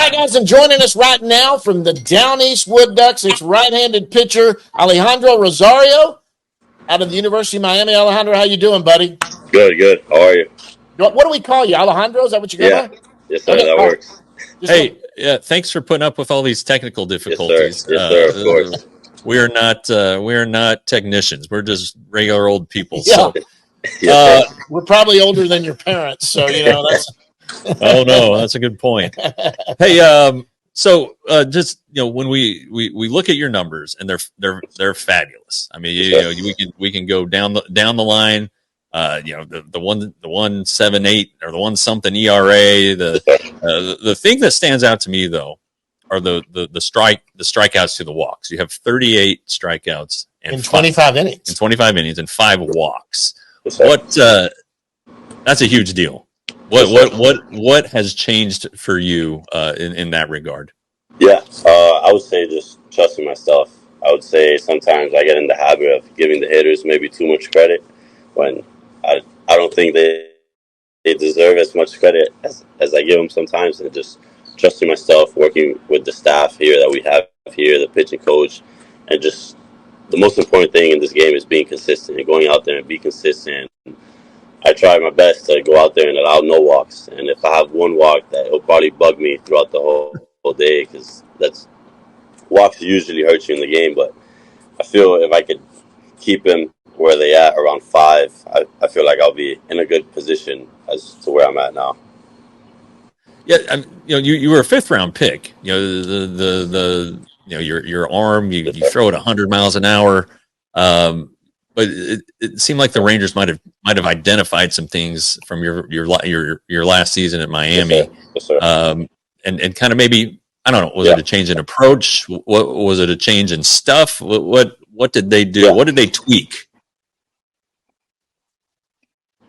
right, guys, and joining us right now from the Down East Wood Ducks, it's right-handed pitcher Alejandro Rosario out of the University of Miami. Alejandro, how you doing, buddy? Good, good. How are you? What do we call you, Alejandro? Is that what you go Yeah. by? Yes, sir. Okay, That all right. works. Hey, thanks for putting up with all these technical Yes, sir. difficulties. Yes, sir. Of course. We are not technicians. We're just regular old people. Yeah. So, Yes, sir. We're probably older than your parents, so that's. oh no, that's a good point. Hey, just when we look at your numbers, and they're fabulous. I mean, we can go down the line. The 1.78 or the 1 something ERA. The thing that stands out to me though are the strikeouts to the walks. You have 38 strikeouts in 25 innings. In 25 innings and 5 walks. Yes, sir. That's a huge deal. What has changed for you in that regard? Yeah, I would say just trusting myself. I would say sometimes I get in the habit of giving the hitters maybe too much credit when I don't think they deserve as much credit as I give them sometimes, and just trusting myself, working with the staff here that we have here, the pitching coach, and just the most important thing in this game is being consistent and going out there and be consistent. I try my best to go out there and allow no walks, and if I have one walk, that will probably bug me throughout the whole day, because walks usually hurt you in the game. But I feel if I could keep them where they at around 5, I feel like I'll be in a good position as to where I'm at now. Yeah, you were a 5th round pick. Your arm, you throw it 100 miles an hour. But it seemed like the Rangers might have identified some things from your last season at Miami. Yes, sir. And kind of maybe, I don't know, was it a change in approach? What was it, a change in stuff? What did they do? Yeah. What did they tweak?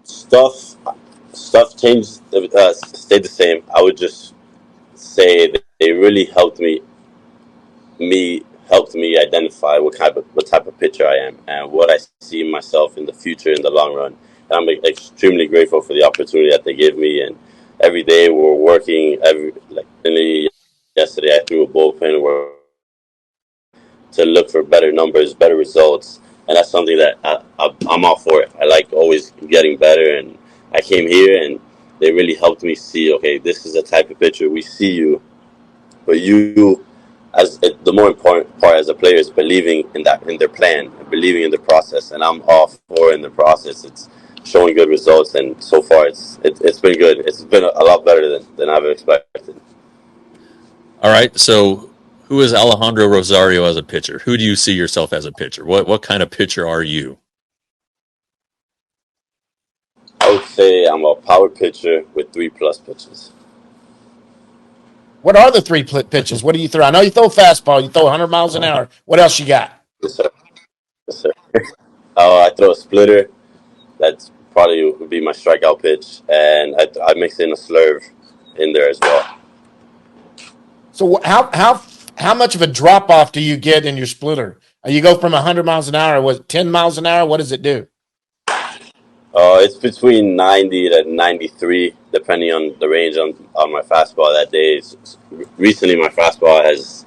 Stuff changed, stayed the same. I would just say that they really helped me identify what type of pitcher I am and what I see myself in the future in the long run. And I'm extremely grateful for the opportunity that they give me. And every day we're working. Yesterday I threw a bullpen to look for better numbers, better results, and that's something that I'm all for it. I like always getting better, and I came here and they really helped me see, okay, this is the type of pitcher we see you, but you. The more important part as a player is believing in their plan, believing in the process, and I'm all for in the process. It's showing good results, and so far it's been good. It's been a lot better than I've expected. All right, so who is Alejandro Rosario as a pitcher? Who do you see yourself as a pitcher? What kind of pitcher are you? I would say I'm a power pitcher with 3+ pitches. What are the 3 pitches? What do you throw? I know you throw fastball. You throw 100 miles an hour. What else you got? Yes, sir. Yes, sir. I throw a splitter. That's probably would be my strikeout pitch, and I mix in a slurve in there as well. So how much of a drop off do you get in your splitter? You go from 100 miles an hour. Was 10 miles an hour? What does it do? It's between 90 to 93, depending on the range on my fastball that day. Recently, my fastball has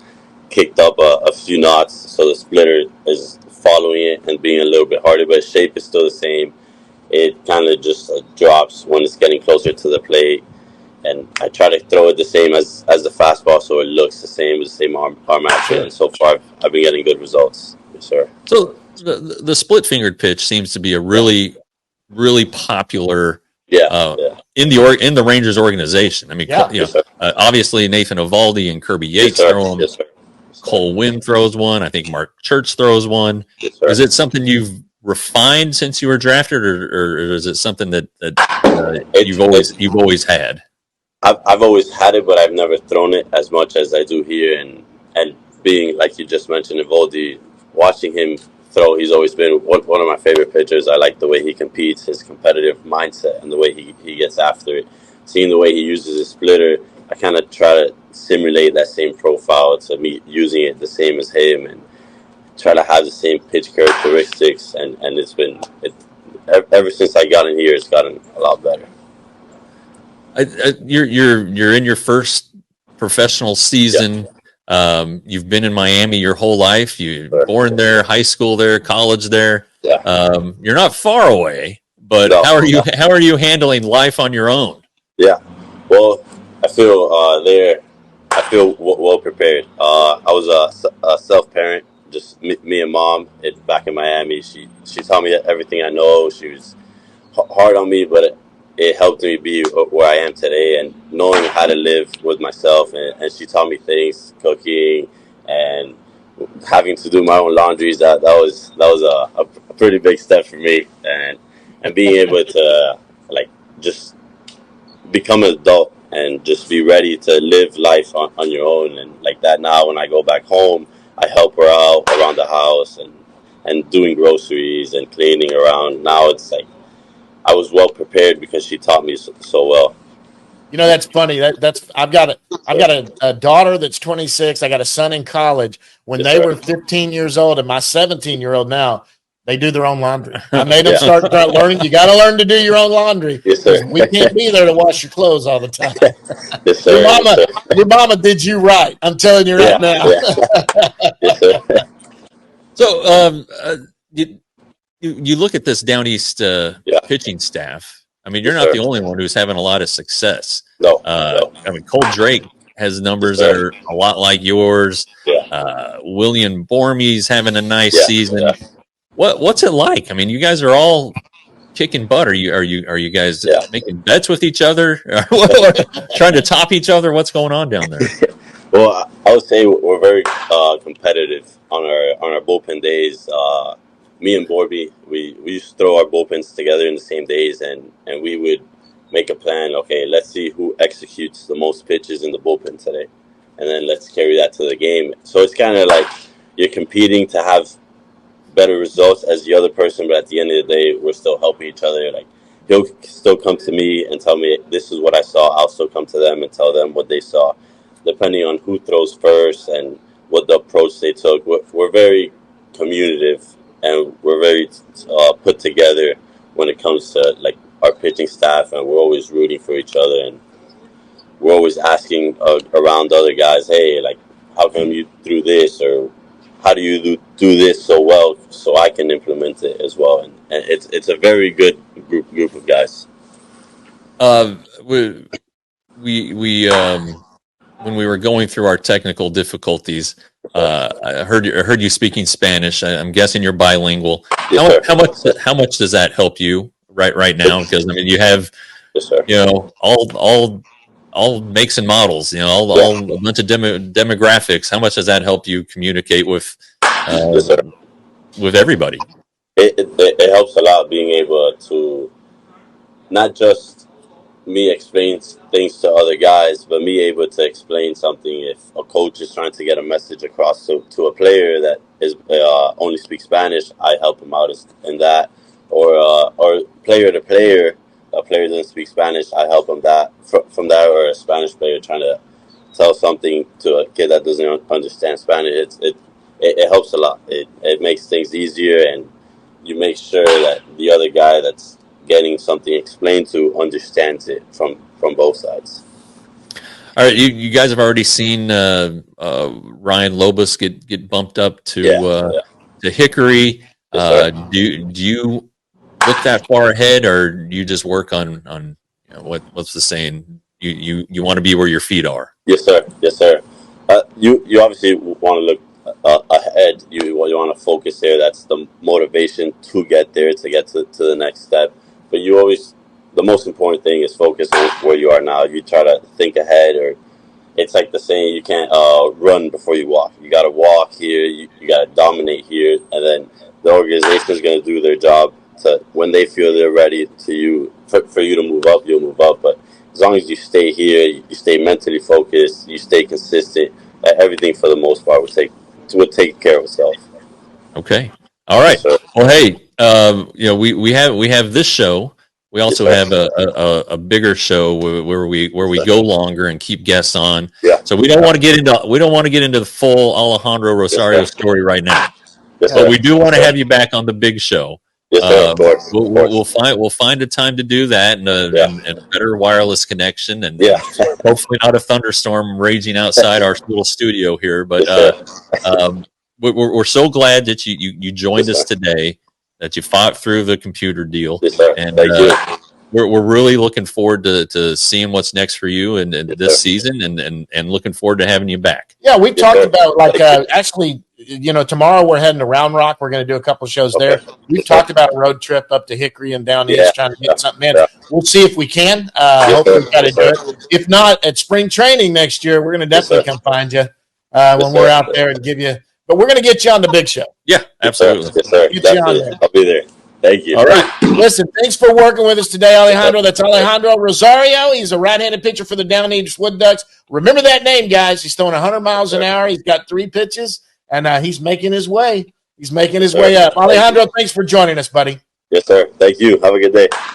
kicked up a few knots, so the splitter is following it and being a little bit harder, but shape is still the same. It kind of just drops when it's getting closer to the plate, and I try to throw it the same as the fastball, so it looks the same, with the same arm action. And so far, I've been getting good results. Yes, sir. So the split-fingered pitch seems to be a really popular in the Rangers organization. I mean, obviously Nathan Eovaldi and Kirby Yates throw them. Yes, sir. Cole Winn throws one. I think Mark Church throws one. Yes, sir. Is it something you've refined since you were drafted, or is it something that you've always had? I've always had it, but I've never thrown it as much as I do here. And being, like you just mentioned, Eovaldi, watching him throw, he's always been one of my favorite pitchers. I like the way he competes, his competitive mindset, and the way he gets after it. Seeing the way he uses his splitter, I kind of try to simulate that same profile to me, using it the same as him, and try to have the same pitch characteristics. And it's been ever since I got in here, it's gotten a lot better. You're in your first professional season. You've been in Miami your whole life. You're born there, high school there, college there. You're not far away, but how are you handling life on your own? Yeah, well, I feel I feel well prepared. I was a self parent, just me and mom. Back in Miami, she taught me everything I know. She was hard on me, but it helped me be where I am today, and knowing how to live with myself. And she taught me things, cooking, and having to do my own laundries. That was a pretty big step for me, and being able to like just become an adult and just be ready to live life on your own. And like that now, when I go back home, I help her out around the house and doing groceries and cleaning around. Now it's like I was well prepared because she taught me so well. You know, that's funny. I've got a daughter that's 26. I got a son in college. When they were 15 years old, and my 17-year-old now, they do their own laundry. I made them start learning. You got to learn to do your own laundry. Yes, sir. We can't be there to wash your clothes all the time. Yes, sir. Your mama did you right. I'm telling you right now. Yes, sir. So, you look at this Down East pitching staff. I mean, you're not the only one who's having a lot of success. No. I mean, Cole Drake has numbers that are a lot like yours. William Bormey's having a nice season. Yeah. What's it like? I mean, you guys are all kicking butt. Are you guys making bets with each other? Trying to top each other? What's going on down there? Well, I would say we're very competitive on our bullpen days. Me and Borby, we used to throw our bullpens together in the same days, and we would make a plan. Okay, let's see who executes the most pitches in the bullpen today, and then let's carry that to the game. So it's kind of like you're competing to have better results as the other person, but at the end of the day, we're still helping each other. Like he'll still come to me and tell me this is what I saw. I'll still come to them and tell them what they saw, depending on who throws first and what the approach they took. We're very communicative. And we're very put together when it comes to like our pitching staff, and we're always rooting for each other, and we're always asking around other guys, hey, like how come you threw this, or how do you do this so well, so I can implement it as well. And it's a very good group of guys. We when we were going through our technical difficulties, I heard you speaking Spanish. I'm guessing you're bilingual. Yes, how much does that help you right now? Because I mean, you have all makes and models. All a bunch of demographics. How much does that help you communicate with everybody? It helps a lot being able to not just me explain things to other guys, but me able to explain something if a coach is trying to get a message across to a player that is only speaks Spanish. I help him out in that, or player to player, a player doesn't speak Spanish, I help him that from that, or a Spanish player trying to tell something to a kid that doesn't understand Spanish. It helps a lot. It makes things easier, and you make sure that the other guy that's getting something explained to understands it from both sides. All right, you guys have already seen Ryan Lobus get bumped up to Hickory. Yes, do you look that far ahead, or do you just work on what's the saying? You want to be where your feet are. Yes, sir. Yes, sir. You obviously want to look ahead. You want to focus there. That's the motivation to get there, to get to the next step. But the most important thing is focus on where you are now. You try to think ahead, or it's like the saying, you can't run before you walk. You got to walk here. You got to dominate here, and then the organization is going to do their job to when they feel they're ready for you to move up. You'll move up, but as long as you stay here, you stay mentally focused, you stay consistent. Everything for the most part will take care of itself. Okay. All right. Yes, well, hey, we have this show. We also have a bigger show where we go longer and keep guests on. Yeah. So we don't want to get into the full Alejandro Rosario story right now. Yes, but we do want to have you back on the big show. Yes, sir. Of course. We'll find a time to do that, and a better wireless connection, and Yeah. hopefully not a thunderstorm raging outside our little studio here. But we're so glad that you joined us today, that you fought through the computer deal. Yes, sir. And Thank you. we're really looking forward to seeing what's next for you and this sir. season, and looking forward to having you back. Yeah, we talked sir. about actually, tomorrow we're heading to Round Rock. We're going to do a couple shows there. We've talked about a road trip up to Hickory and down east, trying to get something in. Yeah. We'll see if we can. Yes, Hopefully, sir. we got to Yes, do sir. it. If not, at spring training next year, we're going to definitely come find you when we're out there and give you. But we're going to get you on the big show. Yeah, absolutely. Yes, sir. Get you on there. I'll be there. Thank you. All right. Listen, thanks for working with us today, Alejandro. That's Alejandro Rosario. He's a right-handed pitcher for the Down East Wood Ducks. Remember that name, guys. He's throwing 100 miles an hour. He's got 3 pitches, and he's making his way. He's making his way up. Alejandro, thanks for joining us, buddy. Yes, sir. Thank you. Have a good day.